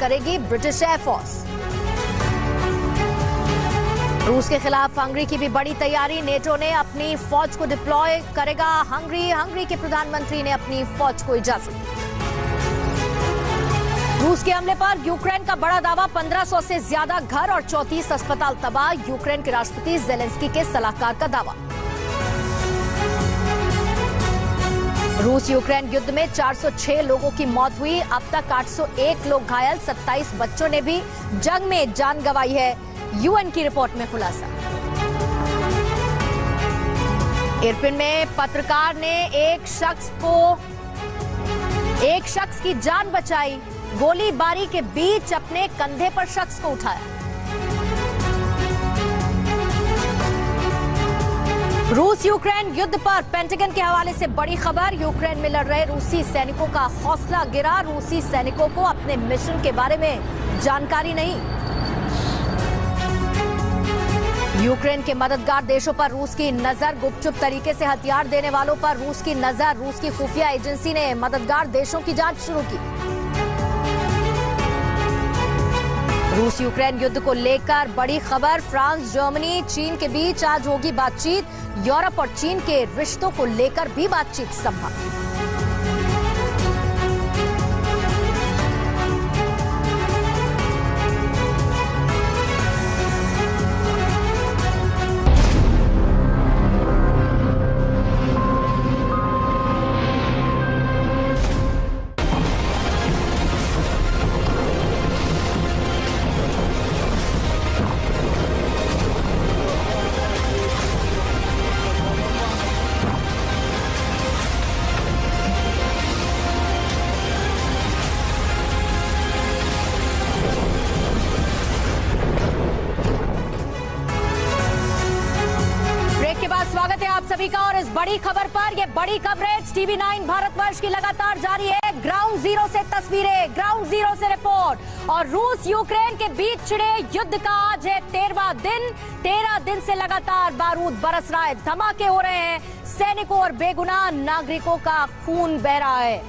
करेगी British air force. रूस के खिलाफ हंगरी की भी बड़ी तैयारी, नेटो ने अपनी फौज को डिप्लॉय करेगा हंगरी के प्रधानमंत्री ने अपनी फौज को इजाजत दी। रूस के हमले पर यूक्रेन का बड़ा दावा, 1500 से ज्यादा घर और 34 अस्पताल तबाह, यूक्रेन के राष्ट्रपति जेलेंस्की के सलाहकार का दावा। रूस यूक्रेन युद्ध में 406 लोगों की मौत हुई, अब तक 801 लोग घायल, 27 बच्चों ने भी जंग में जान गंवाई है, यूएन की रिपोर्ट में खुलासा। इरपिन में पत्रकार ने एक शख्स की जान बचाई, गोलीबारी के बीच अपने कंधे पर शख्स को उठाया। रूस यूक्रेन युद्ध पर पेंटागन के हवाले से बड़ी खबर, यूक्रेन में लड़ रहे रूसी सैनिकों का हौसला गिरा, रूसी सैनिकों को अपने मिशन के बारे में जानकारी नहीं। यूक्रेन के मददगार देशों पर रूस की नजर, गुपचुप तरीके से हथियार देने वालों पर रूस की नजर, रूस की खुफिया एजेंसी ने मददगार देशों की जांच शुरू की। रूस यूक्रेन युद्ध को लेकर बड़ी खबर, फ्रांस, जर्मनी, चीन के बीच आज होगी बातचीत, यूरोप और चीन के रिश्तों को लेकर भी बातचीत संभव। स्वागत है आप सभी का और इस बड़ी खबर पर। ये बड़ी कवरेज टीवी 9 भारतवर्ष की लगातार जारी है। ग्राउंड जीरो से तस्वीरें, ग्राउंड जीरो से रिपोर्ट। और रूस यूक्रेन के बीच छिड़े युद्ध का आज है 13वां दिन। 13 दिन से लगातार बारूद बरस रहा है, धमाके हो रहे हैं, सैनिकों और बेगुनाह नागरिकों का खून बह रहा है।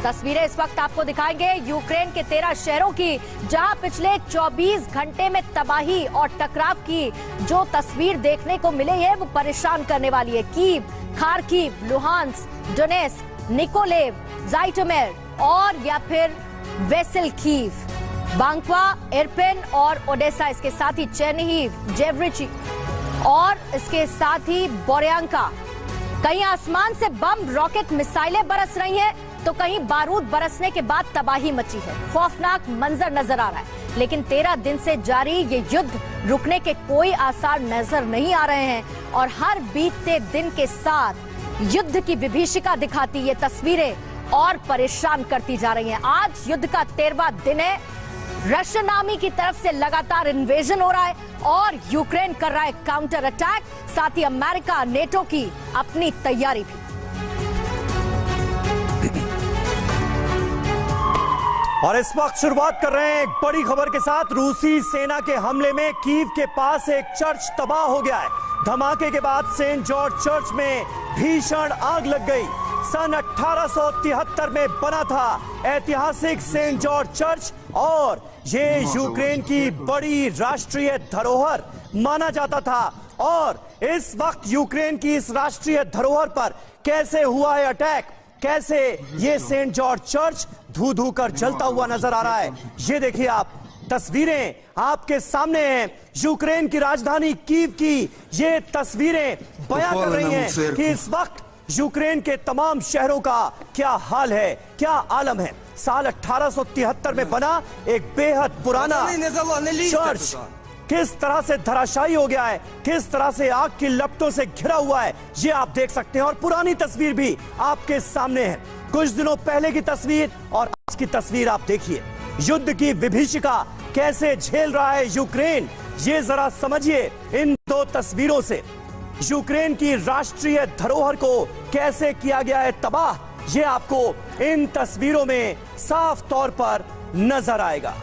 तस्वीरें इस वक्त आपको दिखाएंगे यूक्रेन के 13 शहरों की, जहां पिछले 24 घंटे में तबाही और टकराव की जो तस्वीर देखने को मिली है वो परेशान करने वाली है। Kyiv, Kharkiv, Luhansk, Donetsk, Nikolaev, Zhytomyr और या फिर वेसेलकीव, बांक्वा, इरपिन और ओडेसा, इसके साथ ही चेरनिहिव, जेवरिची और इसके साथ ही बोरयांका। कहीं आसमान से बम, रॉकेट, मिसाइलें बरस रही हैं तो कहीं बारूद बरसने के बाद तबाही मची है। खौफनाक मंजर नजर आ रहा है, लेकिन 13 दिन से जारी ये युद्ध रुकने के कोई आसार नजर नहीं आ रहे हैं और हर बीतते दिन के साथ युद्ध की विभीषिका दिखाती ये तस्वीरें और परेशान करती जा रही हैं। आज युद्ध का 13वां दिन है। रशियन आर्मी की तरफ से लगातार इन्वेजन हो रहा है और यूक्रेन कर रहा है काउंटर अटैक, साथ ही अमेरिका, नेटो की अपनी तैयारी भी। और इस वक्त शुरुआत कर रहे हैं एक बड़ी खबर के साथ। रूसी सेना के हमले में कीव के पास एक चर्च तबाह हो गया है। धमाके के बाद सेंट जॉर्ज चर्च में भीषण आग लग गई। सन 1873 में बना था ऐतिहासिक सेंट जॉर्ज चर्च और ये यूक्रेन की बड़ी राष्ट्रीय धरोहर माना जाता था। और इस वक्त यूक्रेन की इस राष्ट्रीय धरोहर पर कैसे हुआ है अटैक, कैसे ये सेंट जॉर्ज चर्च धू धू कर जलता हुआ नजर आ रहा है, ये देखिए आप। तस्वीरें आपके सामने हैं यूक्रेन की राजधानी कीव की। ये तस्वीरें बयां कर रही हैं कि इस वक्त यूक्रेन के तमाम शहरों का क्या हाल है, क्या आलम है। साल 1873 में बना एक बेहद पुराना चर्च किस तरह से धराशायी हो गया है, किस तरह से आग की लपटों से घिरा हुआ है, ये आप देख सकते हैं। और पुरानी तस्वीर भी आपके सामने है, कुछ दिनों पहले की तस्वीर और आज की तस्वीर आप देखिए। युद्ध की विभीषिका कैसे झेल रहा है यूक्रेन, ये जरा समझिए इन दो तस्वीरों से। यूक्रेन की राष्ट्रीय धरोहर को कैसे किया गया है तबाह, ये आपको इन तस्वीरों में साफ तौर पर नजर आएगा।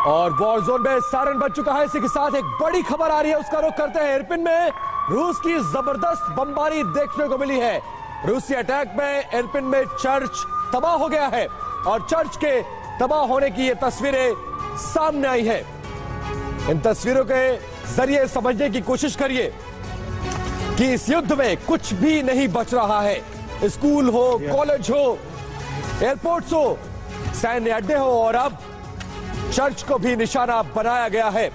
और वॉर जोन में सायरन बज चुका है। इसी के साथ एक बड़ी खबर आ रही है, उसका रुख करते हैं इरपिन में। रूस की जबरदस्त बमबारी देखने को मिली है। रूसी अटैक में इरपिन में चर्च तबाह हो गया है और चर्च के तबाह होने की ये तस्वीरें सामने आई है। इन तस्वीरों के जरिए समझने की कोशिश करिए कि इस युद्ध में कुछ भी नहीं बच रहा है। स्कूल हो, कॉलेज हो, एयरपोर्ट्स हो, सैन्य अड्डे हो और अब चर्च को भी निशाना बनाया गया है।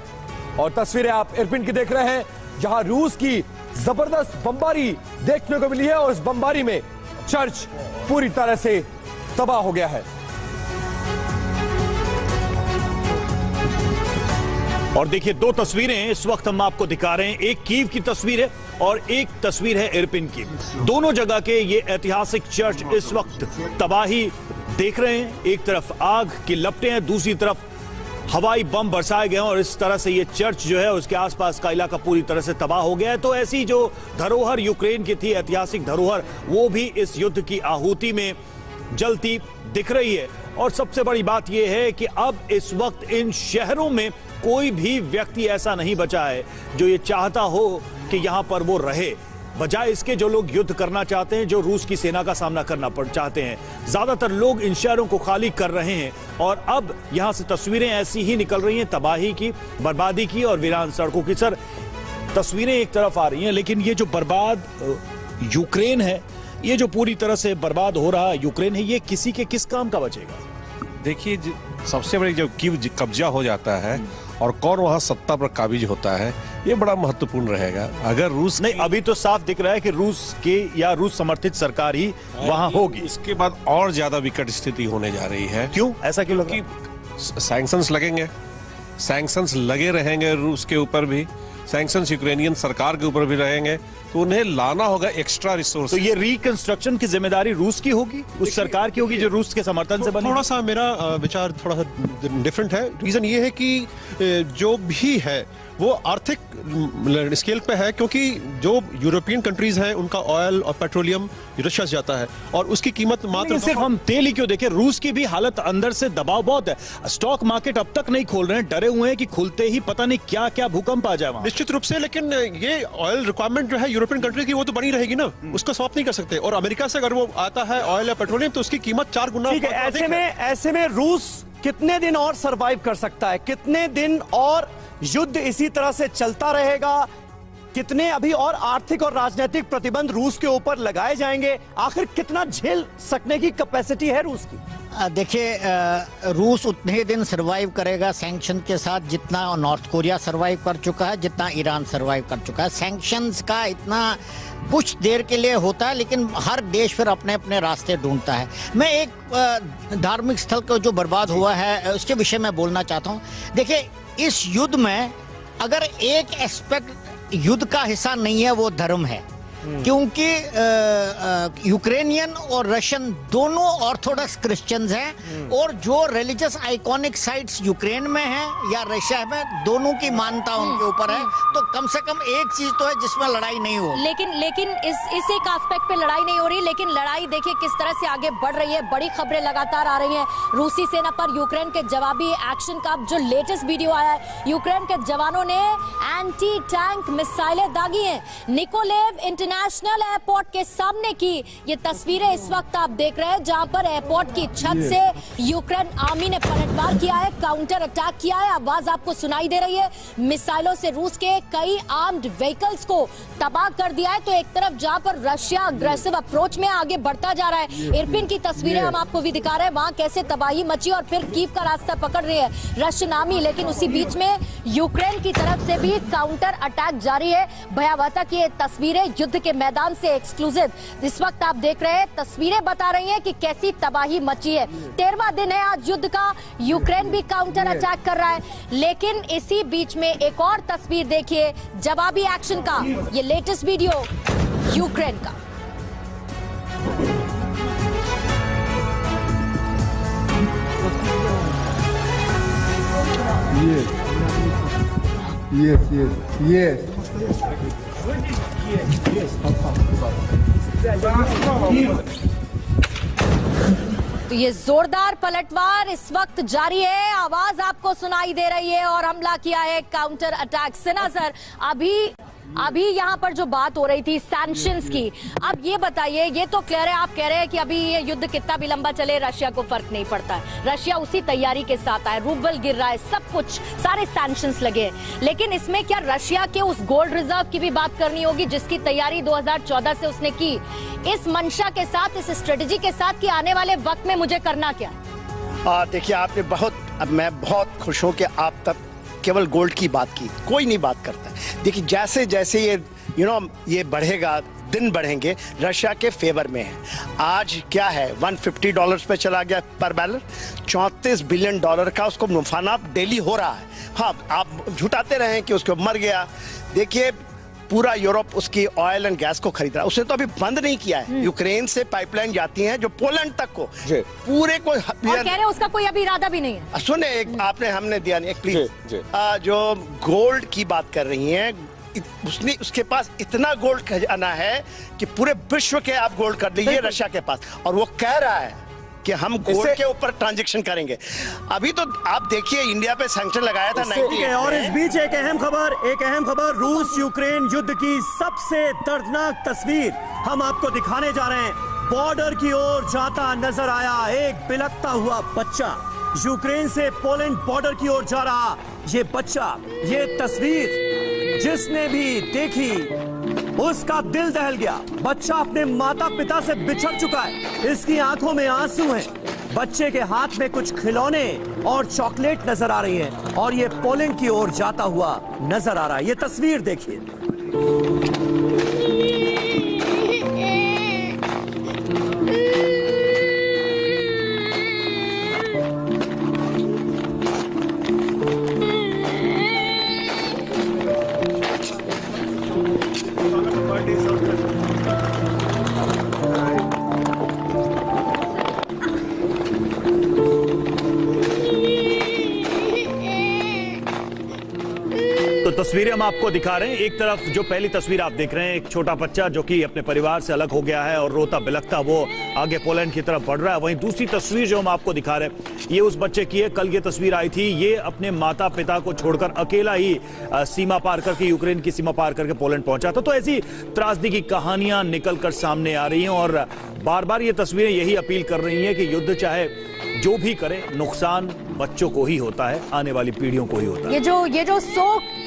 और तस्वीरें आप इरपिन की देख रहे हैं जहां रूस की जबरदस्त बमबारी देखने को मिली है और इस बमबारी में चर्च पूरी तरह से तबाह हो गया है। और देखिए दो तस्वीरें इस वक्त हम आपको दिखा रहे हैं, एक कीव की तस्वीर है और एक तस्वीर है इरपिन की। दोनों जगह के ये ऐतिहासिक चर्च इस वक्त तबाही देख रहे हैं। एक तरफ आग की लपटें हैं, दूसरी तरफ हवाई बम बरसाए गए हैं और इस तरह से ये चर्च जो है उसके आसपास का इलाका पूरी तरह से तबाह हो गया है। तो ऐसी जो धरोहर यूक्रेन की थी, ऐतिहासिक धरोहर, वो भी इस युद्ध की आहुति में जलती दिख रही है। और सबसे बड़ी बात यह है कि अब इस वक्त इन शहरों में कोई भी व्यक्ति ऐसा नहीं बचा है जो ये चाहता हो कि यहां पर वो रहे। बजाय इसके जो लोग युद्ध करना चाहते हैं, जो रूस की सेना का सामना करना चाहते हैं, ज्यादातर लोग इन शहरों को खाली कर रहे हैं। और अब यहां से तस्वीरें ऐसी ही निकल रही हैं, तबाही की, बर्बादी की और वीरान सड़कों की। सर, तस्वीरें एक तरफ आ रही हैं, लेकिन ये जो बर्बाद यूक्रेन है, ये जो पूरी तरह से बर्बाद हो रहा यूक्रेन है, ये किसी के किस काम का बचेगा? देखिए, सबसे बड़ी जब कीव कब्जा हो जाता है और कौन वहां सत्ता पर काबिज होता है, ये बड़ा महत्वपूर्ण रहेगा। अगर रूस नहीं, अभी तो साफ दिख रहा है कि रूस के या रूस समर्थित सरकार ही वहां होगी। इसके बाद और ज्यादा विकट स्थिति होने जा रही है। क्यों, ऐसा क्यों लगा? क्योंकि सैंक्शंस लगेंगे, सैंक्शंस लगे रहेंगे रूस के ऊपर भी, सैंक्शंस यूक्रेनियन सरकार के ऊपर भी रहेंगे, तो उन्हें लाना होगा एक्स्ट्रा रिसोर्स। तो ये रिकंस्ट्रक्शन की जिम्मेदारी रूस की होगी, उस सरकार की होगी जो रूस के समर्थन से बनी? थोड़ा सा मेरा विचार थोड़ा सा डिफरेंट है। रीजन ये है कि जो भी है वो आर्थिक स्केल पे है, क्योंकि जो यूरोपियन कंट्रीज हैं उनका ऑयल और पेट्रोलियम रशिया से जाता है और उसकी कीमत मात्र सिर्फ हम तेल ही क्यों देखें, रूस की भी हालत अंदर से दबाव बहुत है। स्टॉक मार्केट अब तक नहीं खोल रहे हैं, डरे हुए हैं कि खुलते ही पता नहीं क्या क्या भूकंप आ जाए वहां। निश्चित रूप से, लेकिन ये ऑयल रिक्वायरमेंट जो है यूरोपियन कंट्री की वो तो बनी रहेगी ना, उसका स्वैप नहीं कर सकते। और अमेरिका से अगर वो आता है ऑयल या पेट्रोलियम तो उसकी कीमत 4 गुना। ऐसे में रूस कितने दिन और सरवाइव कर सकता है? कितने दिन और युद्ध इसी तरह से चलता रहेगा? कितने अभी और आर्थिक और राजनीतिक प्रतिबंध रूस के ऊपर लगाए जाएंगे? आखिर कितना झेल सकने की कैपेसिटी है रूस की? देखिए, रूस उतने दिन सरवाइव करेगा सैंक्शन के साथ जितना नॉर्थ कोरिया सरवाइव कर चुका है, जितना ईरान सरवाइव कर चुका है। सैंक्शंस का इतना कुछ देर के लिए होता है, लेकिन हर देश फिर अपने अपने रास्ते ढूंढता है। मैं एक धार्मिक स्थल को जो बर्बाद हुआ है उसके विषय में बोलना चाहता हूँ। देखिए, इस युद्ध में अगर एक एस्पेक्ट युद्ध का हिस्सा नहीं है वो धर्म है, क्योंकि यूक्रेनियन और रशियन दोनों ऑर्थोडॉक्स क्रिश्चियंस हैं और जो रिलीजियस आइकॉनिक साइट्स यूक्रेन में हैं या रशिया में, दोनों की मान्यता उनके ऊपर है। तो कम से कम एक चीज तो है जिसमें लड़ाई नहीं हो। लेकिन इस एक एस्पेक्ट पे लड़ाई नहीं हो रही, लेकिन लड़ाई देखिए किस तरह से आगे बढ़ रही है। बड़ी खबरें लगातार आ रही हैं रूसी सेना पर यूक्रेन के जवाबी एक्शन का। जो लेटेस्ट वीडियो आया है, यूक्रेन के जवानों ने एंटी टैंक मिसाइलें दागी हैं। निकोलेव इंटरनेशनल एयरपोर्ट के सामने की ये तस्वीरें इस वक्त आप देख रहे हैं, जहां पर एयरपोर्ट की छत से यूक्रेन आर्मी ने पलटवार किया है, काउंटर अटैक किया है। आवाज आपको सुनाई दे रही है। मिसाइलों से रूस के कई आर्म्ड व्हीकल्स को तबाह कर दिया है। तो एक तरफ जहां पर रशिया अग्रेसिव अप्रोच में आगे बढ़ता जा रहा है, इरपिन की तस्वीरें हम आपको भी दिखा रहे हैं, वहां कैसे तबाही मची और फिर कीव का रास्ता पकड़ रही है रशियन आर्मी। लेकिन उसी बीच में यूक्रेन की तरफ से भी काउंटर अटैक जारी है। भयावहता की ये तस्वीरें युद्ध के मैदान से एक्सक्लूसिव इस वक्त आप देख रहे हैं, तस्वीरें बता रही हैं कि कैसी तबाही मची है। 13वां दिन है आज युद्ध का, यूक्रेन भी काउंटर अटैक कर रहा है। लेकिन इसी बीच में एक और तस्वीर देखिए जवाबी एक्शन का, ये लेटेस्ट वीडियो यूक्रेन का। Yes. तो ये जोरदार पलटवार इस वक्त जारी है, आवाज आपको सुनाई दे रही है और हमला किया है काउंटर अटैक। सिन्हा सर, अभी अभी यहाँ पर जो बात हो रही थी सैंक्शंस की, अब ये बताइए, ये तो क्लियर है, आप कह रहे हैं कि अभी ये युद्ध कितना भी लंबा चले रशिया को फर्क नहीं पड़ता है, रशिया उसी तैयारी के साथ है, रूबल गिर रहा है, सब कुछ, सारे सैंक्शंस लगे हैं। लेकिन इसमें क्या रशिया के उस गोल्ड रिजर्व की भी बात करनी होगी जिसकी तैयारी 2014 से उसने की, इस मंशा के साथ, इस स्ट्रेटेजी के साथ कि आने वाले वक्त में मुझे करना क्या? देखिए, आपने मैं बहुत खुश हूं कि आप तक केवल गोल्ड की बात की, कोई नहीं बात करता। देखिए, जैसे जैसे ये ये बढ़ेगा, दिन बढ़ेंगे, रशिया के फेवर में है। आज क्या है, $150 पे चला गया पर बैरल, $34 बिलियन का उसको नुकसान डेली हो रहा है। हाँ, आप झुटाते रहे कि उसको मर गया। देखिए, पूरा यूरोप उसकी ऑयल एंड गैस को खरीद रहा है, उसने तो अभी बंद नहीं किया है। यूक्रेन से पाइपलाइन जाती हैं जो पोलैंड तक को, पूरे को, और कह रहे हैं उसका कोई अभी इरादा भी नहीं है। सुने, एक हमने दिया नहीं, एक प्लीज, जो गोल्ड की बात कर रही हैं, उसके पास इतना गोल्ड खजाना है कि पूरे विश्व के आप गोल्ड कर दीजिए रशिया के पास, और वो कह रहा है कि हम गोल्ड के ऊपर ट्रांजैक्शन करेंगे। अभी तो आप देखिए, इंडिया पे सैंक्शन लगाया था 98 और इस बीच एक अहम खबर, रूस यूक्रेन युद्ध की सबसे दर्दनाक तस्वीर हम आपको दिखाने जा रहे हैं। बॉर्डर की ओर जाता नजर आया एक बिलखता हुआ बच्चा, यूक्रेन से पोलैंड बॉर्डर की ओर जा रहा ये बच्चा, ये तस्वीर जिसने भी देखी उसका दिल दहल गया। बच्चा अपने माता पिता से बिछड़ चुका है, इसकी आंखों में आंसू हैं, बच्चे के हाथ में कुछ खिलौने और चॉकलेट नजर आ रही हैं, और ये पोलैंड की ओर जाता हुआ नजर आ रहा है। ये तस्वीर देखिए। तो तस्वीरें हम आपको दिखा रहे हैं। एक तरफ जो पहली तस्वीर आप देख रहे हैं, एक छोटा बच्चा जो कि अपने परिवार से अलग हो गया है और रोता बिलखता वो आगे पोलैंड की तरफ बढ़ रहा है। वहीं दूसरी तस्वीर जो हम आपको दिखा रहे हैं, ये उस बच्चे की है। कल ये तस्वीर आई थी, ये अपने माता पिता को छोड़कर अकेला ही सीमा पार करके, यूक्रेन की सीमा पार करके पोलैंड पहुंचा था। तो ऐसी त्रासदी की कहानियां निकल कर सामने आ रही हैं, और बार बार ये तस्वीरें यही अपील कर रही हैं कि युद्ध चाहे जो भी करे, नुकसान बच्चों को ही होता है, आने वाली पीढ़ियों को ही होता है। ये जो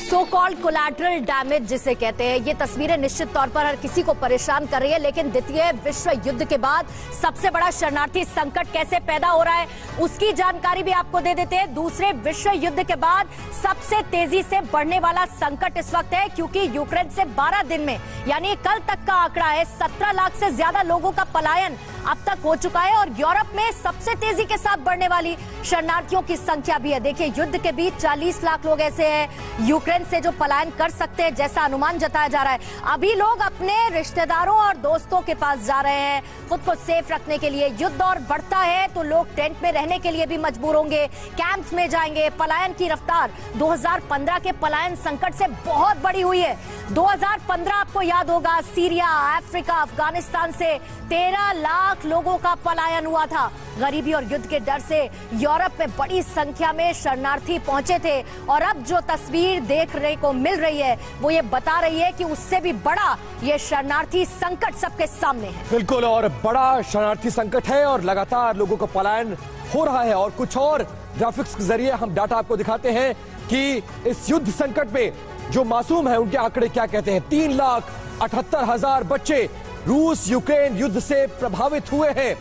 सो कॉल्ड कोलैटरल डैमेज जिसे कहते हैं, ये तस्वीरें निश्चित तौर पर हर किसी को परेशान कर रही है। लेकिन द्वितीय विश्व युद्ध के बाद सबसे बड़ा शरणार्थी संकट कैसे पैदा हो रहा है, उसकी जानकारी भी आपको दे देते हैं। दूसरे विश्व युद्ध के बाद सबसे तेजी से बढ़ने वाला संकट इस वक्त है, क्योंकि यूक्रेन से 12 दिन में, यानी कल तक का आंकड़ा है, 17 लाख से ज्यादा लोगों का पलायन अब तक हो चुका है। और यूरोप में सबसे तेजी के साथ बढ़ने वाली शरणार्थियों की संख्या भी है। देखिए, युद्ध के बीच 40 लाख लोग ऐसे हैं यूक्रेन से जो पलायन कर सकते हैं, जैसा अनुमान जताया जा रहा है। अभी लोग अपने रिश्तेदारों और दोस्तों के पास जा रहे हैं खुद को सेफ रखने के लिए। युद्ध और बढ़ता है तो लोग टेंट में रहने के लिए भी मजबूर होंगे, कैंप्स में जाएंगे। पलायन की रफ्तार 2015 के पलायन संकट से बहुत बड़ी हुई है। 2015 आपको याद होगा, सीरिया, अफ्रीका, अफगानिस्तान से 13 लाख लोगों का पलायन हुआ था। गरीबी और युद्ध के डर से यूरोप में बड़ी संख्या में शरणार्थी पहुंचे थे, और अब जो तस्वीर देखने को मिल रही है वो ये बता रही है कि उससे भी बड़ा ये शरणार्थी संकट सबके सामने है। बिल्कुल, और बड़ा शरणार्थी संकट है, और लगातार लोगों का पलायन हो रहा है। और कुछ और ग्राफिक्स के जरिए हम डाटा आपको दिखाते हैं कि इस युद्ध संकट में जो मासूम है उनके आंकड़े क्या कहते हैं। 3,78,000 बच्चे रूस यूक्रेन युद्ध से प्रभावित हुए हैं।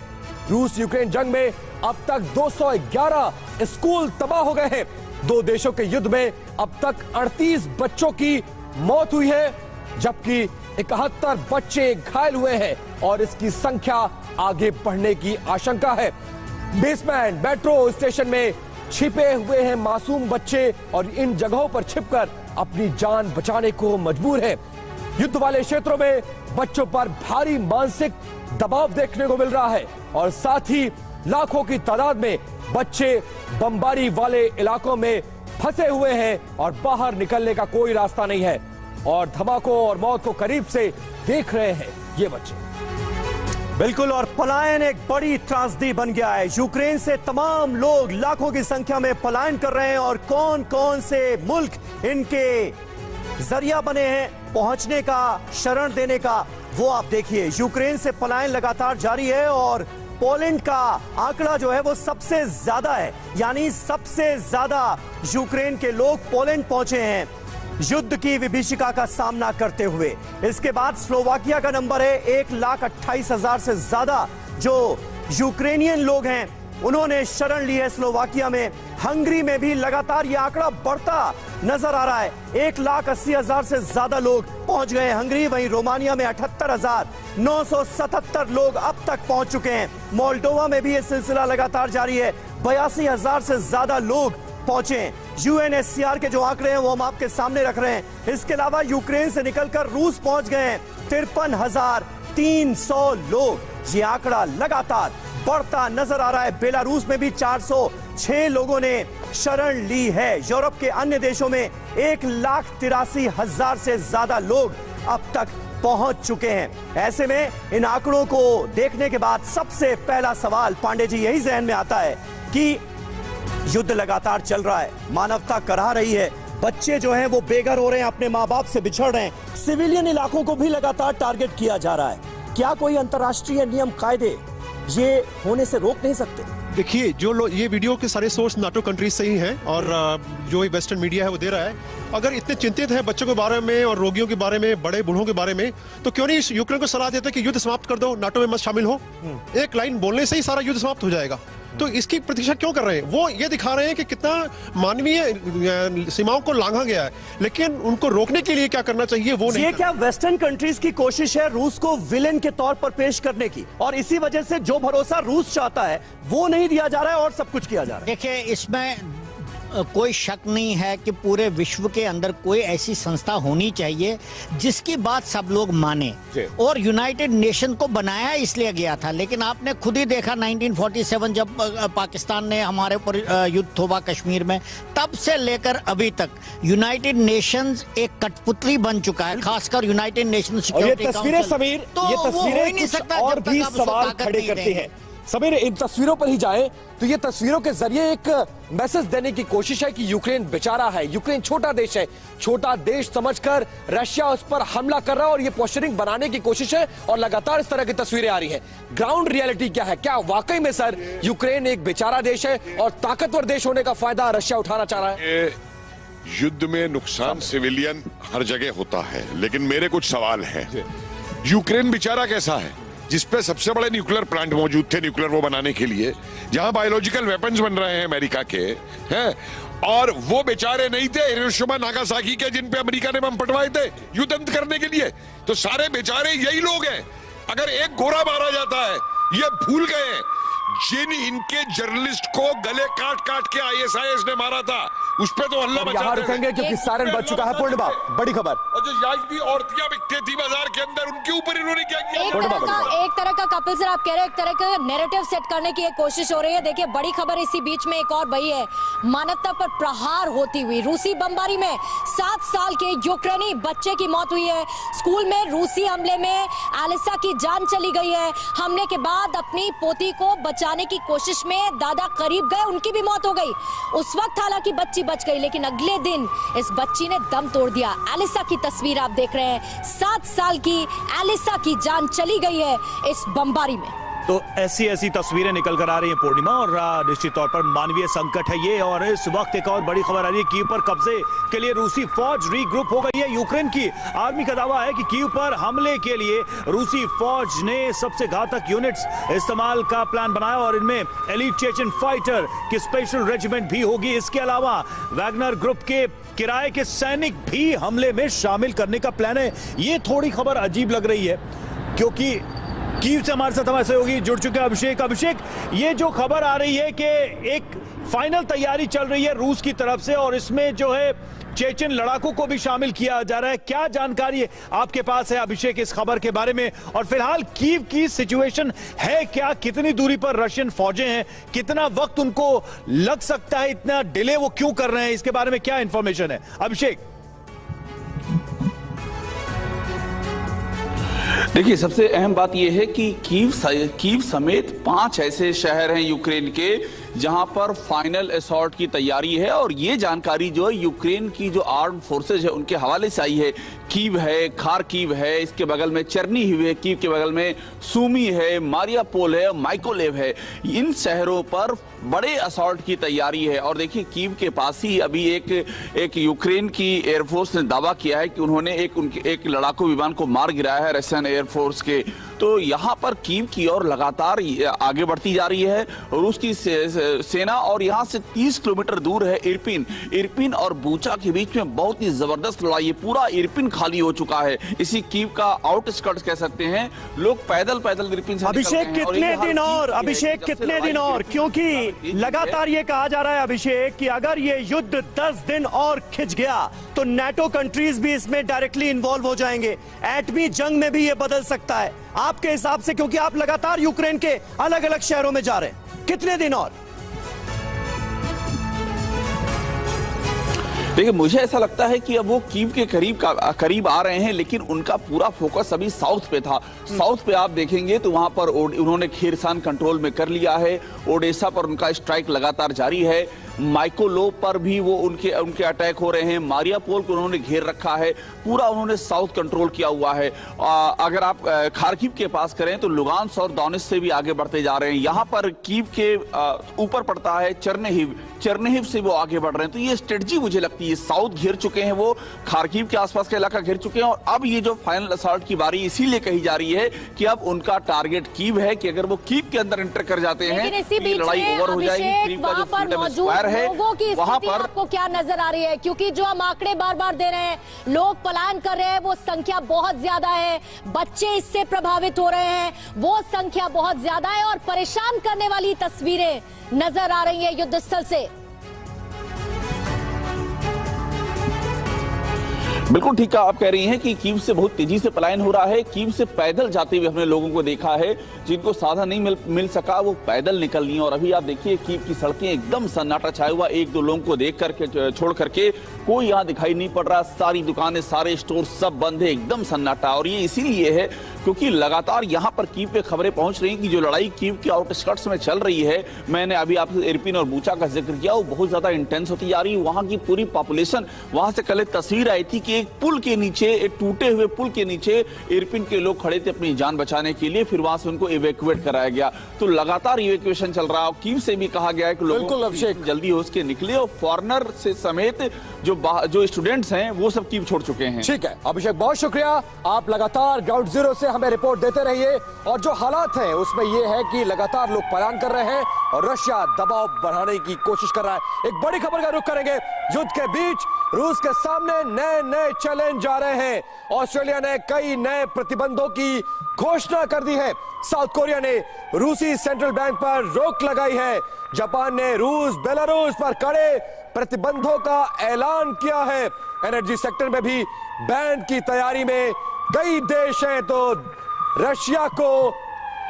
रूस यूक्रेन जंग में अब तक 211 स्कूल तबाह हो गए हैं। दो देशों के युद्ध में अब तक 38 बच्चों की मौत हुई है, जबकि 71 बच्चे घायल हुए हैं, और इसकी संख्या आगे बढ़ने की आशंका है। बेसमेंट, मेट्रो स्टेशन में छिपे हुए हैं मासूम बच्चे, और इन जगहों पर छिपकर अपनी जान बचाने को मजबूर हैं। युद्ध वाले क्षेत्रों में बच्चों पर भारी मानसिक दबाव देखने को मिल रहा है, और साथ ही लाखों की तादाद में बच्चे बमबारी वाले इलाकों में फंसे हुए हैं, और बाहर निकलने का कोई रास्ता नहीं है, और धमाकों और मौत को करीब से देख रहे हैं ये बच्चे। बिल्कुल, और पलायन एक बड़ी त्रासदी बन गया है। यूक्रेन से तमाम लोग लाखों की संख्या में पलायन कर रहे हैं, और कौन कौन से मुल्क इनके जरिया बने हैं पहुंचने का, शरण देने का, वो आप देखिए। यूक्रेन से पलायन लगातार जारी है और पोलैंड का आंकड़ा जो है वो सबसे ज्यादा है, यानी सबसे ज्यादा यूक्रेन के लोग पोलैंड पहुंचे हैं युद्ध की विभीषिका का सामना करते हुए। इसके बाद स्लोवाकिया का नंबर है 1,28,000 से ज्यादा जो यूक्रेनियन लोग हैं उन्होंने शरण ली है स्लोवाकिया में। हंगरी में भी लगातार यह आंकड़ा बढ़ता नजर आ रहा है, 1,80,000 से ज्यादा लोग पहुंच गए हंगरी। वहीं रोमानिया में 78,977 लोग अब तक पहुंच चुके हैं। मोल्डोवा में भी यह सिलसिला लगातार जारी है, 82,000 से ज्यादा लोग पहुंचे। यूएनएचसीआर के जो आंकड़े हैं वो हम आपके सामने रख रहे हैं। इसके अलावा यूक्रेन से निकलकर रूस पहुंच गए हैं 53,300 लोग। ये आंकड़ा लगातार बढ़ता नजर आ रहा है। बेलारूस में भी 406 लोगों ने शरण ली है। यूरोप के अन्य देशों में 1,83,000 से ज्यादा लोग अब तक पहुंच चुके हैं। ऐसे में इन आंकड़ों को देखने के बाद सबसे पहला सवाल पांडे जी यही जहन में आता है कि युद्ध लगातार चल रहा है, मानवता कराह रही है, बच्चे जो हैं वो बेघर हो रहे हैं, अपने माँ बाप से बिछड़ रहे हैं, सिविलियन इलाकों को भी लगातार टारगेट किया जा रहा है। क्या कोई अंतर्राष्ट्रीय नियम कायदे ये होने से रोक नहीं सकते? देखिए, जो लोग ये वीडियो के सारे सोर्स नाटो कंट्रीज से ही हैं और जो वेस्टर्न मीडिया है वो दे रहा है। अगर इतने चिंतित हैं बच्चों के बारे में और रोगियों के बारे में, बड़े बूढ़ों के बारे में, तो क्यों नहीं यूक्रेन को सलाह देते कि युद्ध समाप्त कर दो, नाटो में मत शामिल हो। एक लाइन बोलने से ही सारा युद्ध समाप्त हो जाएगा। तो इसकी प्रतीक्षा क्यों कर रहे हैं? वो ये दिखा रहे हैं कि कितना मानवीय सीमाओं को लांघा गया है, लेकिन उनको रोकने के लिए क्या करना चाहिए वो नहीं। ये क्या वेस्टर्न कंट्रीज की कोशिश है रूस को विलेन के तौर पर पेश करने की, और इसी वजह से जो भरोसा रूस चाहता है वो नहीं दिया जा रहा है और सब कुछ किया जा रहा है? देखिए, इसमें कोई शक नहीं है कि पूरे विश्व के अंदर कोई ऐसी संस्था होनी चाहिए जिसकी बात सब लोग माने, और यूनाइटेड नेशन को बनाया इसलिए गया था। लेकिन आपने खुद ही देखा 1947 जब पाकिस्तान ने हमारे ऊपर युद्ध थोपा कश्मीर में, तब से लेकर अभी तक यूनाइटेड नेशंस एक कठपुतली बन चुका है, खासकर यूनाइटेड नेशन सिक्योरिटी काउंसिल। तस्वीरें समीर, तो ये वो हो ही तस्वीरें नहीं सकता और जब तक भी आप उसको सवाल ताकत खड़े नहीं करती देंगे। हैं। समीर, इन तस्वीरों पर ही जाएं तो ये तस्वीरों के जरिए एक मैसेज देने की कोशिश है कि यूक्रेन बेचारा है, यूक्रेन छोटा देश है, छोटा देश समझकर रशिया उस पर हमला कर रहा है और ये पोस्टरिंग बनाने की कोशिश है और लगातार इस तरह की तस्वीरें आ रही हैं। ग्राउंड रियलिटी क्या है? क्या वाकई में सर यूक्रेन एक बेचारा देश है और ताकतवर देश होने का फायदा रशिया उठाना चाह रहा है? युद्ध में नुकसान सिविलियन हर जगह होता है, लेकिन मेरे कुछ सवाल हैं। यूक्रेन बेचारा कैसा है जिसपे सबसे बड़े न्यूक्लियर प्लांट मौजूद थे यूक्रेन वो बनाने के लिए, जहां बायोलॉजिकल वेपन्स बन रहे हैं अमेरिका के हैं, और वो बेचारे नहीं थे हिरोशिमा नागासाकी के जिन पे अमेरिका ने बम फटवाए थे युद्ध अंत करने के लिए। तो सारे बेचारे यही लोग हैं। अगर एक गोरा मारा जाता है ये भूल गए जिन इनके जर्नलिस्ट को गले काट काट के आईएसआईएस ने मारा था, उस पे तो अल्लाह बचा। यहाँ रुकेंगे क्योंकि सायरन बज चुका है। पूर्णिमा, बड़ी खबर। और जो आज भी औरतियां बिकती थी बाजार के अंदर, उनके ऊपर इन्होंने क्या किया? एक तरह का कपिल सर आप कह रहे हैं, एक तरह का नैरेटिव सेट करने की एक कोशिश हो रही है। देखिए, बड़ी खबर इसी बीच में एक और बही है, मानवता पर प्रहार होती हुई रूसी बमबारी में 7 साल के यूक्रेनी बच्चे की मौत हुई है। स्कूल में रूसी हमले में एलिसा की जान चली गई है। हमले के बाद अपनी पोती को बचाने की कोशिश में दादा करीब गए, उनकी भी मौत हो गई। उस वक्त हालांकि बच्ची बच गई, लेकिन अगले दिन इस बच्ची ने दम तोड़ दिया। एलिसा की तस्वीर आप देख रहे हैं, 7 साल की एलिसा की जान चली गई है इस बमबारी में। तो ऐसी ऐसी तस्वीरें निकल कर आ रही हैं पूर्णिमा, और निश्चित तौर पर मानवीय संकट है ये। और इस वक्त एक और बड़ी खबर आ रही है, कीव पर कब्जे के लिए रूसी फौज रीग्रुप हो गई है। यूक्रेन की आर्मी का दावा है कि कीव पर हमले के लिए रूसी फौज ने सबसे घातक यूनिट्स इस्तेमाल का प्लान बनाया और इनमें एलीट चेचन फाइटर की स्पेशल रेजिमेंट भी होगी। इसके अलावा वैगनर ग्रुप के किराए के सैनिक भी हमले में शामिल करने का प्लान है। ये थोड़ी खबर अजीब लग रही है क्योंकि कीव से हमारे साथ हमारे सहयोगी जुड़ चुके हैं अभिषेक, ये जो खबर आ रही है कि एक फाइनल तैयारी चल रही है रूस की तरफ से और इसमें जो है चेचन लड़ाकों को भी शामिल किया जा रहा है, क्या जानकारी है आपके पास है अभिषेक इस खबर के बारे में? और फिलहाल कीव की सिचुएशन है क्या, कितनी दूरी पर रशियन फौजें हैं, कितना वक्त उनको लग सकता है, इतना डिले वो क्यों कर रहे हैं, इसके बारे में क्या इंफॉर्मेशन है अभिषेक? देखिए, सबसे अहम बात यह है कि कीव समेत 5 ऐसे शहर हैं यूक्रेन के जहां पर फाइनल असॉल्ट की तैयारी है। और ये जानकारी जो है यूक्रेन की जो आर्म फोर्सेज है उनके हवाले से आई है कीव है, खारकीव है, इसके बगल में चेरनीहिव है, कीव के बगल में सूमी है, मारियापोल है, माइकोलेव है। इन शहरों पर बड़े असॉल्ट की तैयारी है। और देखिए कीव के पास ही अभी एक यूक्रेन की एयरफोर्स ने दावा किया है कि उन्होंने एक लड़ाकू विमान को मार गिराया है रशियन एयरफोर्स के। तो यहाँ पर कीव की ओर लगातार आगे बढ़ती जा रही है रूस की सेना। और यहाँ से 30 किलोमीटर दूर है इरपिन और बूचा के बीच में बहुत ही जबरदस्त लड़ाई है। पूरा इरपिन खाली हो चुका है, इसी कीव का आउटस्कर्ट्स कह सकते हैं। लोग पैदल इरपिन से अभिषेक कितने दिन और, अभिषेक कितने दिन और, क्योंकि लगातार ये कहा जा रहा है अभिषेक कि अगर ये युद्ध 10 दिन और खिंच गया तो नाटो कंट्रीज भी इसमें डायरेक्टली इन्वॉल्व हो जाएंगे, एटमी जंग में भी ये बदल सकता है आपके हिसाब से, क्योंकि आप लगातार यूक्रेन के अलग अलग शहरों में जा रहे हैं। कितने दिन और? देखिए मुझे ऐसा लगता है कि अब वो कीव के करीब आ रहे हैं, लेकिन उनका पूरा फोकस अभी साउथ पे था। साउथ पे आप देखेंगे तो वहां पर उन्होंने खेरसान कंट्रोल में कर लिया है, ओडेसा पर उनका स्ट्राइक लगातार जारी है, माइकोलोव पर भी वो उनके अटैक हो रहे हैं, मारियापोल को उन्होंने घेर रखा है, पूरा उन्होंने साउथ कंट्रोल किया हुआ है। अगर आप खारकीव के पास करें तो लुगांस और दोनेत्स्क से भी आगे बढ़ते जा रहे हैं। यहाँ पर कीव के ऊपर पड़ता है चेरनीहिव से वो आगे बढ़ रहे हैं। तो ये स्ट्रेटजी मुझे लगती है, साउथ घेर चुके हैं वो, खारकीव के आसपास का इलाका घेर चुके हैं। और अब ये जो फाइनल असॉल्ट की बारी इसीलिए कही जा रही है कि अब उनका टारगेट कीव है, कि अगर वो कीव के अंदर एंटर कर जाते हैं तो लड़ाई ओवर हो जाएगी। कीव का जो फ्रीडम स्क्वायर है लोगों की वहां स्थिति पर आपको क्या नजर आ रही है? क्योंकि जो हम आंकड़े बार बार दे रहे हैं, लोग पलायन कर रहे हैं, वो संख्या बहुत ज्यादा है, बच्चे इससे प्रभावित हो रहे हैं, वो संख्या बहुत ज्यादा है और परेशान करने वाली तस्वीरें नजर आ रही है युद्ध स्थल से। बिल्कुल ठीक है, आप कह रही हैं कि कीव से बहुत तेजी से पलायन हो रहा है। कीव से पैदल जाते हुए हमने लोगों को देखा है, जिनको साधन नहीं मिल सका वो पैदल निकल लिए। और अभी आप देखिए कीव की सड़कें एकदम सन्नाटा छाया हुआ, एक दो लोगों को देख करके छोड़ करके कोई यहाँ दिखाई नहीं पड़ रहा। सारी दुकानें, सारे स्टोर सब बंद है, एकदम सन्नाटा। और ये इसीलिए है क्योंकि लगातार यहाँ पर कीव पे खबरें पहुंच रही हैं कि जो लड़ाई कीव के आउटस्कर्ट्स में चल रही है, मैंने अभी आपसे इरपिन और बूचा का जिक्र किया, वो बहुत ज्यादा इंटेंस होती जा रही है। वहां की पूरी पॉपुलेशन, वहां से कल एक तस्वीर आई थी कि एक पुल के नीचे, एक टूटे हुए पुल के नीचे इरपिन के लोग खड़े थे अपनी जान बचाने के लिए, फिर वहां से उनको इवैक्यूएट कराया गया। तो लगातार इवैक्यूएशन चल रहा है। कीव से भी कहा गया है कि लोगों को जल्दी हो उसके निकले, और फॉरेनर से समेत जो स्टूडेंट्स हैं वो सब कीव छोड़ चुके हैं। ठीक है अभिषेक, बहुत शुक्रिया। आप लगातार ग्राउंड जीरो से हमें रिपोर्ट देते रहिए। और जो हालात हैं उसमें यह है कि लगातार लोग पलायन कर रहे हैं और रशिया दबाव बढ़ाने की कोशिश कर रहा है। एक बड़ी खबर का रुख करेंगे। युद्ध के बीच रूस के सामने नए चैलेंज आ रहे हैं। ऑस्ट्रेलिया ने कई नए प्रतिबंधों की घोषणा कर दी है। साउथ कोरिया ने रूसी सेंट्रल बैंक पर रोक लगाई है। जापान ने रूस बेलारूस पर कड़े प्रतिबंधों का ऐलान किया है। एनर्जी सेक्टर में भी बैन की तैयारी में कई देश हैं। तो रशिया को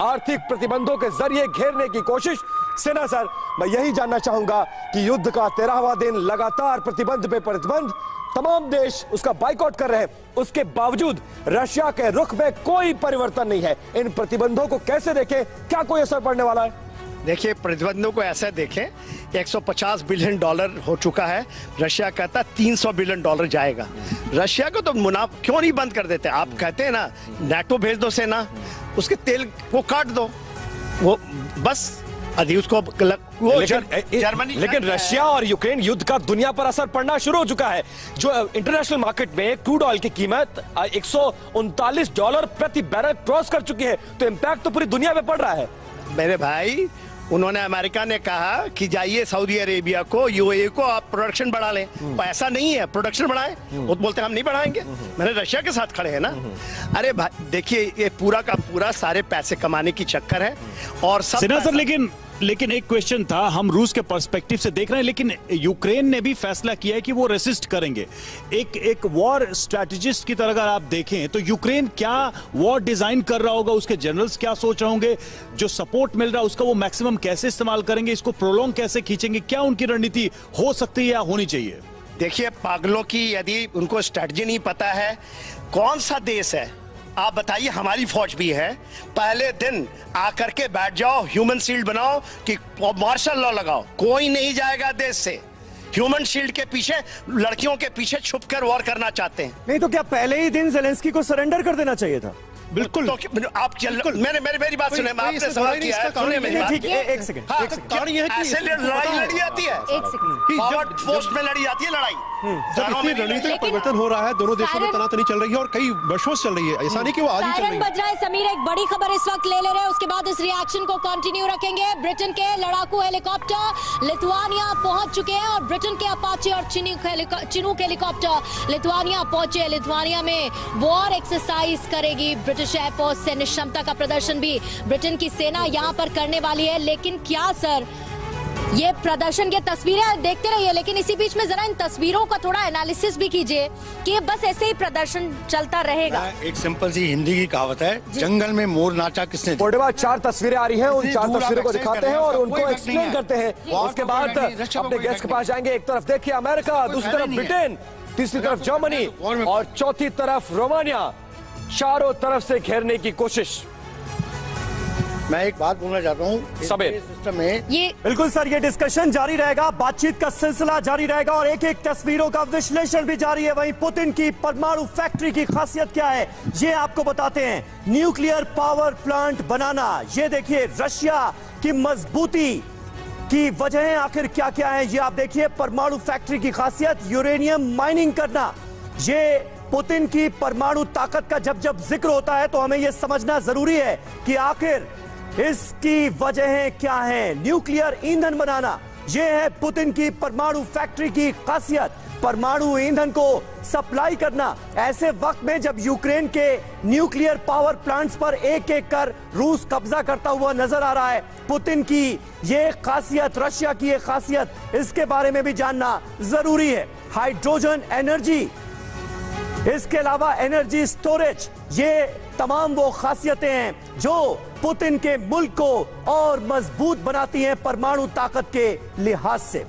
आर्थिक प्रतिबंधों के जरिए घेरने की कोशिश। सेना सर, मैं यही जानना चाहूंगा कि युद्ध का 13वां दिन लगातार प्रतिबंध पे प्रतिबंध, तमाम देश उसका बाइकआउट कर रहे हैं, उसके बावजूद रशिया के रुख में कोई परिवर्तन नहीं है। इन प्रतिबंधों को कैसे देखें, क्या कोई असर पड़ने वाला है? देखिए, प्रतिबंधों को ऐसे देखें, 150 बिलियन डॉलर हो चुका है, रशिया कहता 300 बिलियन डॉलर जाएगा। रशिया को तो मुनाफा क्यों नहीं बंद कर देते? आप कहते हैं ना, नाटो भेज दो सेना, उसके तेल को काट दो, वो बस अभी उसको जर्मनी। लेकिन रशिया और यूक्रेन युद्ध का दुनिया पर असर पड़ना शुरू हो चुका है। जो इंटरनेशनल मार्केट में क्रूड ऑयल की कीमत $139 प्रति बैरल क्रॉस कर चुकी है, तो इंपैक्ट तो पूरी दुनिया में पड़ रहा है। मेरे भाई, उन्होंने, अमेरिका ने कहा कि जाइए सऊदी अरेबिया को, यूएई को, आप प्रोडक्शन बढ़ा लें। ऐसा नहीं है, प्रोडक्शन बढ़ाएं, वो बोलते हम नहीं बढ़ाएंगे। मैंने रशिया के साथ खड़े हैं ना। अरे भाई देखिए, ये पूरा का पूरा सारे पैसे कमाने की चक्कर है। और सब सर, लेकिन एक क्वेश्चन था, हम रूस के पर्सपेक्टिव से देख रहे हैं, लेकिन यूक्रेन ने भी फैसला किया है कि वो रेसिस्ट करेंगे। एक वॉर स्ट्रैटेजिस्ट की तरह अगर आप देखें तो यूक्रेन क्या वॉर डिजाइन कर रहा होगा, उसके जनरल्स क्या सोच रहे होंगे, जो सपोर्ट मिल रहा है उसका वो मैक्सिमम कैसे इस्तेमाल करेंगे, इसको प्रोलॉन्ग कैसे खींचेंगे, क्या उनकी रणनीति हो सकती है या होनी चाहिए? देखिए, पागलों की यदि उनको स्ट्रैटेजी नहीं पता है, कौन सा देश है आप बताइए, हमारी फौज भी है, पहले दिन आकर के बैठ जाओ, ह्यूमन शील्ड बनाओ कि मार्शल लॉ लगाओ, कोई नहीं जाएगा देश से। ह्यूमन शील्ड के पीछे, लड़कियों के पीछे छुपकर वॉर करना चाहते हैं। नहीं तो क्या पहले ही दिन जेलेंस्की को सरेंडर कर देना चाहिए था? बिल्कुल। तो आप मेरी बात सुने, आपने सवाल किया है, सुनिए मेरी बात। ठीक है, एक सेकंड। कारण ये है कि ऐसे लड़ाई लड़ी जाती है, एक सेकंड। फॉरवर्ड पोस्ट में लड़ी जाती है लड़ाई। जब इतनी रणनीतिक परिवर्तन हो रहा है, दोनों देशों में तनातनी चल रही है और कई वर्षों से चल रही है, ऐसा नहीं कि वो आज ही चल रही सायरन है। बज रहा है। समीर, एक बड़ी खबर इस वक्त ले रहे हैं, उसके बाद इस रिएक्शन को कंटिन्यू रखेंगे। ब्रिटेन के लड़ाकू हेलीकॉप्टर लिथुआनिया पहुंच चुके हैं और ब्रिटेन के अपाचे और चिनूक हेलीकॉप्टर लिथुआनिया पहुंचे। लिथुआनिया में वॉर एक्सरसाइज करेगी ब्रिटिश एयरफोर्स। सैन्य क्षमता का प्रदर्शन भी ब्रिटेन की सेना यहां पर करने वाली है। लेकिन क्या सर, ये प्रदर्शन की तस्वीरें देखते रहिए, लेकिन इसी बीच में जरा इन तस्वीरों का थोड़ा एनालिसिस भी कीजिए कि बस ऐसे ही प्रदर्शन चलता रहेगा। एक सिंपल सी हिंदी की कहावत है, जंगल में मोर नाचा किसने। थोड़ी बाद 4 तस्वीरें आ रही हैं, उन 4 तस्वीरों को दिखाते हैं और उनको एक्सप्लेन करते हैं। उसके बाद अपने गेस्ट के पास जाएंगे। एक तरफ देखिए अमेरिका, दूसरी तरफ ब्रिटेन, तीसरी तरफ जर्मनी और चौथी तरफ रोमानिया, चारों तरफ से घेरने की कोशिश। मैं एक बात बोलना चाहता हूँ, सिस्टम में ये बिल्कुल सर, ये डिस्कशन जारी रहेगा, बातचीत का सिलसिला जारी रहेगा और एक एक तस्वीरों का विश्लेषण भी जारी है। वहीं पुतिन की परमाणु फैक्ट्री की खासियत क्या है, ये आपको बताते हैं। न्यूक्लियर पावर प्लांट बनाना, ये देखिए रशिया की मजबूती की वजह आखिर क्या क्या है, ये आप देखिए। परमाणु फैक्ट्री की खासियत यूरेनियम माइनिंग करना। ये पुतिन की परमाणु ताकत का जब जब जिक्र होता है तो हमें यह समझना जरूरी है कि आखिर इसकी वजहें क्या हैं। न्यूक्लियर ईंधन बनाना, यह है पुतिन की परमाणु फैक्ट्री की खासियत। परमाणु ईंधन को सप्लाई करना ऐसे वक्त में जब यूक्रेन के न्यूक्लियर पावर प्लांट्स पर एक एक कर रूस कब्जा करता हुआ नजर आ रहा है। पुतिन की यह खासियत, रशिया की यह खासियत, इसके बारे में भी जानना जरूरी है। हाइड्रोजन एनर्जी, इसके अलावा एनर्जी स्टोरेज, ये तमाम वो खासियतें हैं जो पुतिन के मुल्क को और मजबूत बनाती हैं परमाणु ताकत के लिहाज से।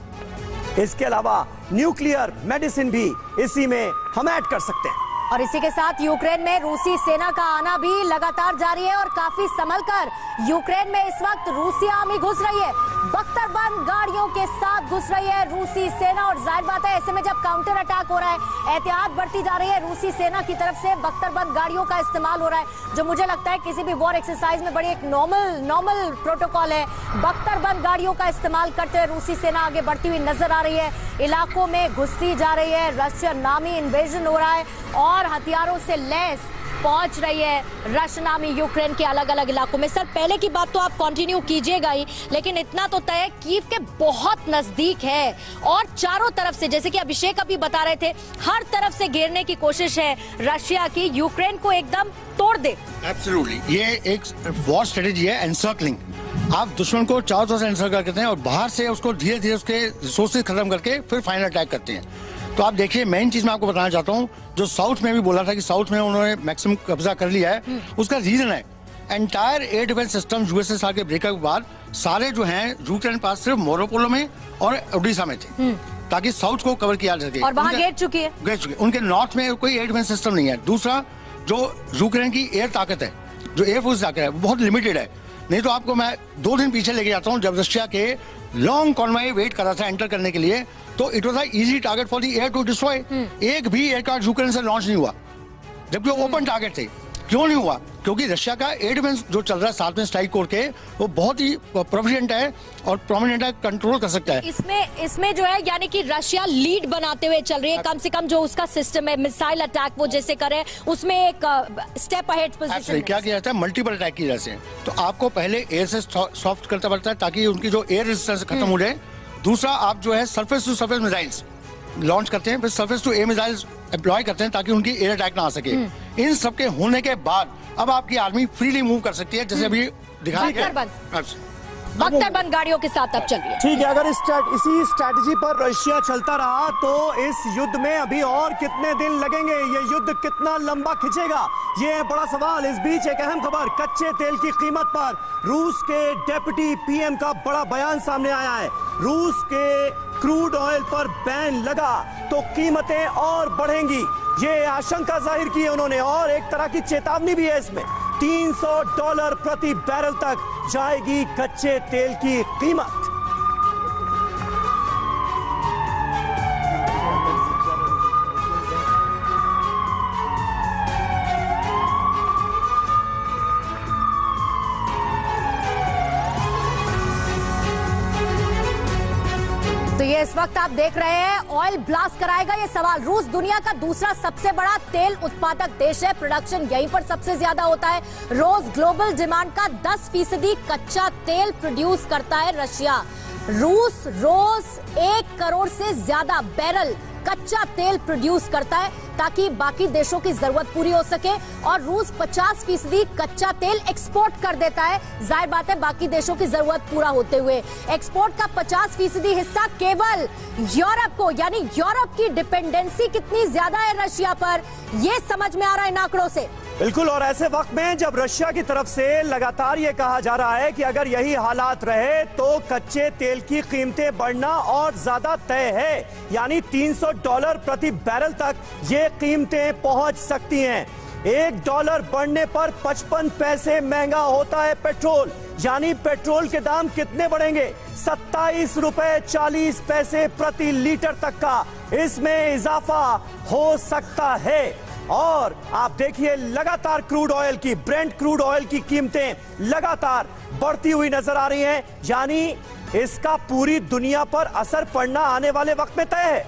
इसके अलावा न्यूक्लियर मेडिसिन भी इसी में हम ऐड कर सकते हैं। और इसी के साथ यूक्रेन में रूसी सेना का आना भी लगातार जारी है और काफी संभलकर यूक्रेन में इस वक्त रूसी आर्मी घुस रही है। बख्तरबंद गाड़ियों के साथ घुस रही है रूसी सेना और जाहिर बात है ऐसे में जब काउंटर अटैक हो रहा है, एहतियात बढ़ती जा रही है। रूसी सेना की तरफ से बख्तरबंद गाड़ियों का इस्तेमाल हो रहा है, जो मुझे लगता है किसी भी वॉर एक्सरसाइज में बड़ी एक नॉर्मल प्रोटोकॉल है। बख्तरबंद गाड़ियों का इस्तेमाल करते हुए रूसी सेना आगे बढ़ती हुई नजर आ रही है, इलाकों में घुसती जा रही है। रशियन नामी इन्वेजन हो रहा है और हथियारों से लैस पहुंच रही है रशियन आर्मी यूक्रेन के अलग अलग इलाकों में। सर, पहले की बात तो आप कंटिन्यू कीजिएगा ही, लेकिन इतना तो तय है कीव के बहुत नजदीक है और चारों तरफ से, जैसे कि अभिषेक अभी बता रहे थे, हर तरफ से घेरने की कोशिश है रशिया की, यूक्रेन को एकदम तोड़ दे। एब्सोल्युटली, ये एक वॉर स्ट्रेटेजी है, एनसर्कलिंग। आप दुश्मन को चारों तरफ से एनसर्कल करते हैं और बाहर से उसको धीरे धीरे उसके रिसोर्सेज खत्म करके फिर फाइनल अटैक करते हैं। तो आप देखिए, मेन चीज मैं आपको बताना चाहता हूँ, जो साउथ में भी बोला था कि साउथ में उन्होंने मैक्सिमम कब्जा कर लिया है, उसका रीजन है entire air defence system USSR के ब्रेकअप के बाद सारे जो हैं यूक्रेन पास सिर्फ मोरोपोलो में और ओडिशा में थे, ताकि साउथ को कवर किया जा सके। और वहां घेर चुकी है, उनके नॉर्थ में कोई एयर डिफेंस सिस्टम नहीं है। दूसरा, जो यूक्रेन की एयर ताकत है, जो एयरफोर्स ताकत है, वो बहुत लिमिटेड है। नहीं तो आपको मैं 2 दिन पीछे लेके जाता हूँ, जब रशिया के लॉन्ग कॉन्वॉय वेट कर रहा था एंटर करने के लिए, तो it was a easy target for the air to destroy. एक भी एयरक्राफ्ट यूक्रेन से लॉन्च नहीं हुआ, जबकि वो ओपन टारगेट थे। क्यों नहीं हुआ? क्योंकि रशिया का एयर डिफेंस जो चल रहा है साथ में स्ट्राइक कोर के, वो बहुत ही प्रोफिशिएंट है और प्रोमिनेंट है, कंट्रोल कर सकता है। इसमें जो है, यानी कि रशिया लीड बनाते हुए चल रही है। कम से कम जो उसका सिस्टम है, मिसाइल अटैक वो जैसे करे, उसमें एक स्टेप अहेड पोजीशन है। क्या किया जाता है? मल्टीपल अटैक की वजह से। तो आपको पहले एयर से सॉफ्ट करना पड़ता है ताकि उनकी जो एयर रेजिस्टेंस खत्म हो जाए। दूसरा, आप जो है surface to surface missiles launch करते हैं, फिर surface to air missiles employ करते हैं ताकि उनकी एयर अटैक ना आ सके। इन सब के होने के बाद अब आपकी आर्मी फ्रीली मूव कर सकती है, जैसे अभी दिखाया गया। बख्तरबंद गाड़ियों के साथ अब चल रही है। ठीक है, अगर इसी स्ट्रैटेजी पर रशिया चलता रहा तो इस युद्ध में अभी और कितने दिन लगेंगे, ये युद्ध कितना लंबा खिंचेगा, ये है बड़ा सवाल। इस बीच एक अहम खबर, कच्चे तेल की कीमत पर रूस के डेप्यूटी पीएम का बड़ा बयान सामने आया है। रूस के क्रूड ऑयल पर बैन लगा तो कीमतें और बढ़ेंगी, ये आशंका जाहिर की है उन्होंने, और एक तरह की चेतावनी भी है इसमें। $300 प्रति बैरल तक जाएगी कच्चे तेल की कीमत। इस वक्त आप देख रहे हैं ऑयल ब्लास्ट कराएगा ये सवाल। रूस दुनिया का दूसरा सबसे बड़ा तेल उत्पादक देश है, प्रोडक्शन यहीं पर सबसे ज्यादा होता है। रोज ग्लोबल डिमांड का 10% कच्चा तेल प्रोड्यूस करता है रशिया। रूस रोज 1 करोड़ से ज्यादा बैरल कच्चा तेल प्रोड्यूस करता है ताकि बाकी देशों की जरूरत पूरी हो सके, और रूस 50% कच्चा तेल एक्सपोर्ट कर देता है। जाहिर बात है बाकी देशों की जरूरत पूरा होते हुए एक्सपोर्ट का 50% हिस्सा केवल यूरोप को, यानी यूरोप की डिपेंडेंसी कितनी ज्यादा है रशिया पर, यह समझ में आ रहा है इन आंकड़ों से। बिल्कुल, और ऐसे वक्त में जब रशिया की तरफ से लगातार ये कहा जा रहा है कि अगर यही हालात रहे तो कच्चे तेल की कीमतें बढ़ना और ज्यादा तय है, यानी $300 प्रति बैरल तक ये कीमतें पहुंच सकती हैं। $1 बढ़ने पर 55 पैसे महंगा होता है पेट्रोल, यानी पेट्रोल के दाम कितने बढ़ेंगे? 27 रुपए 40 पैसे प्रति लीटर तक का इसमें इजाफा हो सकता है। और आप देखिए लगातार क्रूड ऑयल की, ब्रेंट क्रूड ऑयल की कीमतें लगातार बढ़ती हुई नजर आ रही हैं, यानी इसका पूरी दुनिया पर असर पड़ना आने वाले वक्त में तय है।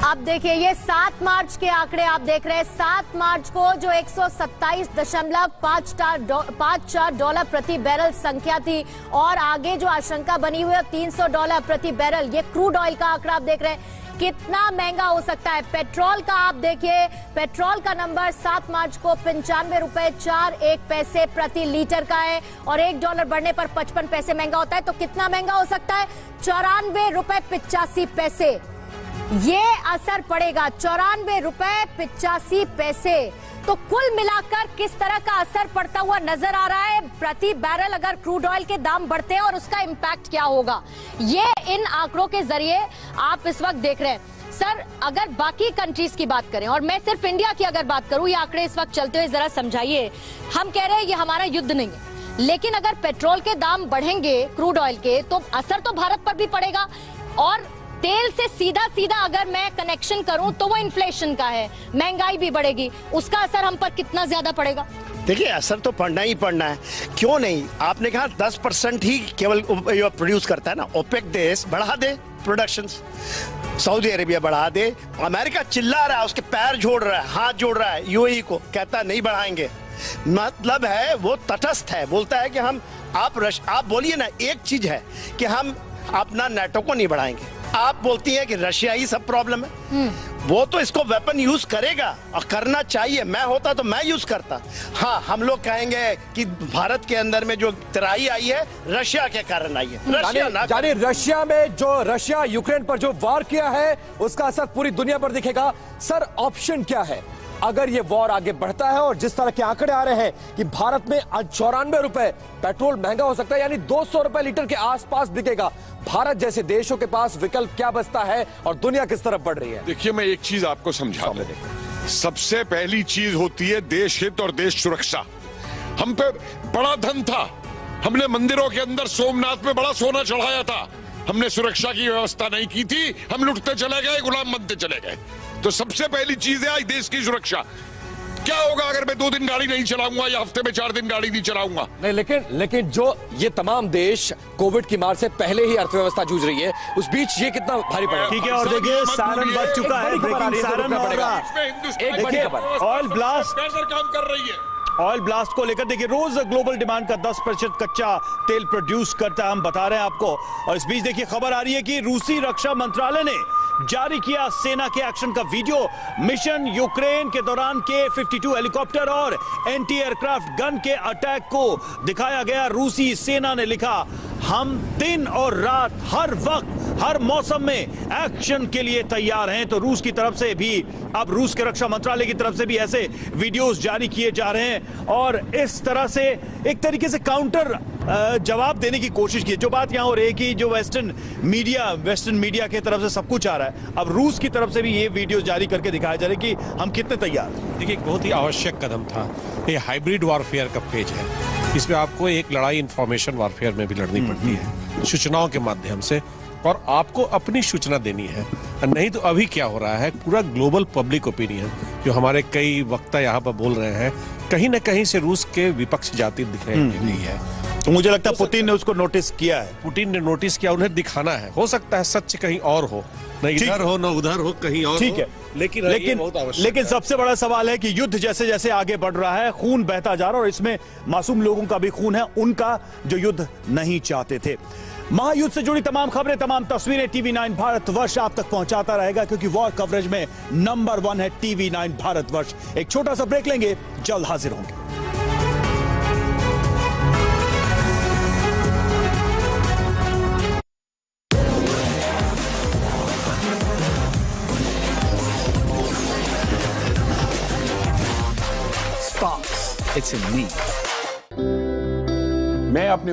अब देखिए ये 7 मार्च के आंकड़े आप देख रहे हैं। 7 मार्च को जो 127.54 डॉलर प्रति बैरल संख्या थी, और आगे जो आशंका बनी हुई है $300 प्रति बैरल, ये क्रूड ऑयल का आंकड़ा आप देख रहे हैं कितना महंगा हो सकता है। पेट्रोल का आप देखिए, पेट्रोल का नंबर 7 मार्च को 95 रुपए 41 पैसे प्रति लीटर का है, और $1 बढ़ने पर 55 पैसे महंगा होता है। तो कितना महंगा हो सकता है? 94 रुपए 85 पैसे ये असर पड़ेगा, 94 रुपए 85 पैसे। तो कुल मिलाकर किस तरह का असर पड़ता हुआ नजर आ रहा है प्रति बैरल अगर क्रूड ऑयल के दाम बढ़ते हैं, और उसका इंपैक्ट क्या होगा, ये इन आंकड़ों के जरिए आप इस वक्त देख रहे हैं। सर, अगर बाकी कंट्रीज की बात करें और मैं सिर्फ इंडिया की अगर बात करूं, ये आंकड़े इस वक्त चलते हुए जरा समझाइए। हम कह रहे हैं ये हमारा युद्ध नहीं है, लेकिन अगर पेट्रोल के दाम बढ़ेंगे क्रूड ऑयल के, तो असर तो भारत पर भी पड़ेगा, और तेल से सीधा सीधा अगर मैं कनेक्शन करूं तो वो इन्फ्लेशन का है, महंगाई भी बढ़ेगी, उसका असर हम पर कितना ज्यादा पड़ेगा? देखिए असर तो पड़ना ही पड़ना है, क्यों नहीं। आपने कहा 10% ही केवल प्रोड्यूस करता है ना, ओपेक देश बढ़ा दे प्रोडक्शन, सऊदी अरेबिया बढ़ा दे, अमेरिका चिल्ला रहा है, उसके पैर जोड़ रहा है, हाथ जोड़ रहा है यूएई को, कहता नहीं बढ़ाएंगे। मतलब है वो तटस्थ है, बोलता है कि हम आप बोलिए ना, एक चीज है कि हम अपना नेटो को नहीं बढ़ाएंगे, आप बोलती हैं कि रशिया ही सब प्रॉब्लम है, वो तो इसको वेपन यूज करेगा और करना चाहिए। मैं होता तो मैं यूज करता। हाँ, हम लोग कहेंगे कि भारत के अंदर में जो तराई आई है रशिया के कारण आई है। यानी रशिया में जो रशिया यूक्रेन पर जो वार किया है उसका असर पूरी दुनिया पर दिखेगा। सर, ऑप्शन क्या है अगर ये वॉर आगे बढ़ता है, और जिस तरह के आंकड़े आ रहे हैं कि भारत में 94 रुपए पेट्रोल महंगा हो सकता है, यानी 200 रुपए लीटर के आसपास बिकेगा, भारत जैसे देशों के पास विकल्प क्या बचता है और दुनिया किस तरफ बढ़ रही है? देखिए, मैं एक चीज आपको समझा दूं। सबसे पहली चीज होती है देश हित और देश सुरक्षा। हम पे बड़ा धन था, हमने मंदिरों के अंदर सोमनाथ में बड़ा सोना चढ़ाया था, हमने सुरक्षा की व्यवस्था नहीं की थी, हम लुटते चले गए, गुलाम बनते चले गए। तो सबसे पहली चीज है आज देश की सुरक्षा। क्या होगा अगर मैं 2 दिन गाड़ी नहीं चलाऊंगा या हफ्ते में 4 दिन गाड़ी नहीं चलाऊंगा? नहीं, लेकिन जो ये तमाम देश कोविड की मार से पहले ही अर्थव्यवस्था जूझ रही है, उस बीच ये कितना भारी पड़ेगा? ठीक है, और देखिए सायरन बज चुका है, ब्रेकिंग सायरन ऑयल ब्लास्ट काम कर रही है। ऑयल ब्लास्ट को लेकर देखिए, रोज ग्लोबल डिमांड का 10% कच्चा तेल प्रोड्यूस करता है, हम बता रहे हैं आपको। और इस बीच देखिए खबर आ रही है कि रूसी रक्षा मंत्रालय ने जारी किया सेना के एक्शन का वीडियो। मिशन यूक्रेन के दौरान K-52 हेलीकॉप्टर और एंटी एयरक्राफ्ट गन के अटैक को दिखाया गया। रूसी सेना ने लिखा, हम दिन और रात हर वक्त हर मौसम में एक्शन के लिए तैयार हैं। तो रूस की तरफ से भी, अब रूस के रक्षा मंत्रालय की तरफ से भी ऐसे वीडियोस जारी किए जा रहे हैं, और इस तरह से एक तरीके से काउंटर जवाब देने की कोशिश की। जो बात यहां हो रही है कि जो वेस्टर्न मीडिया की तरफ से सब कुछ आ रहा है, अब रूस की तरफ से भी ये वीडियो जारी करके दिखाया जा रहा है कि हम कितने तैयार। देखिए, बहुत ही आवश्यक कदम था। ये हाइब्रिड वॉरफेयर का फेज है, इसमें आपको एक लड़ाई इंफॉर्मेशन वॉरफेयर में भी लड़नी पड़ती है, सूचनाओं के माध्यम से, और आपको अपनी सूचना देनी है। नहीं तो अभी क्या हो रहा है, पूरा ग्लोबल पब्लिक ओपिनियन, जो हमारे कई वक्ता यहाँ पर बोल रहे हैं, कहीं ना कहीं से रूस के विपक्ष जाती दिखने लगी है। तो मुझे लगता है पुतिन ने उसको नोटिस किया है। पुतिन ने नोटिस किया, उन्हें दिखाना है। हो सकता है सच कहीं और हो, न इधर हो न उधर हो, कहीं और ठीक हो। है, लेकिन लेकिन सबसे बड़ा सवाल है कि युद्ध जैसे जैसे आगे बढ़ रहा है, खून बहता जा रहा है और इसमें मासूम लोगों का भी खून है, उनका जो युद्ध नहीं चाहते थे। महायुद्ध से जुड़ी तमाम खबरें, तमाम तस्वीरें TV9 भारतवर्ष आप तक पहुंचाता रहेगा, क्योंकि वॉर कवरेज में नंबर 1 है TV9 भारतवर्ष। एक छोटा सा ब्रेक लेंगे, जल्द हाजिर होंगे। It's in me. मैं अपने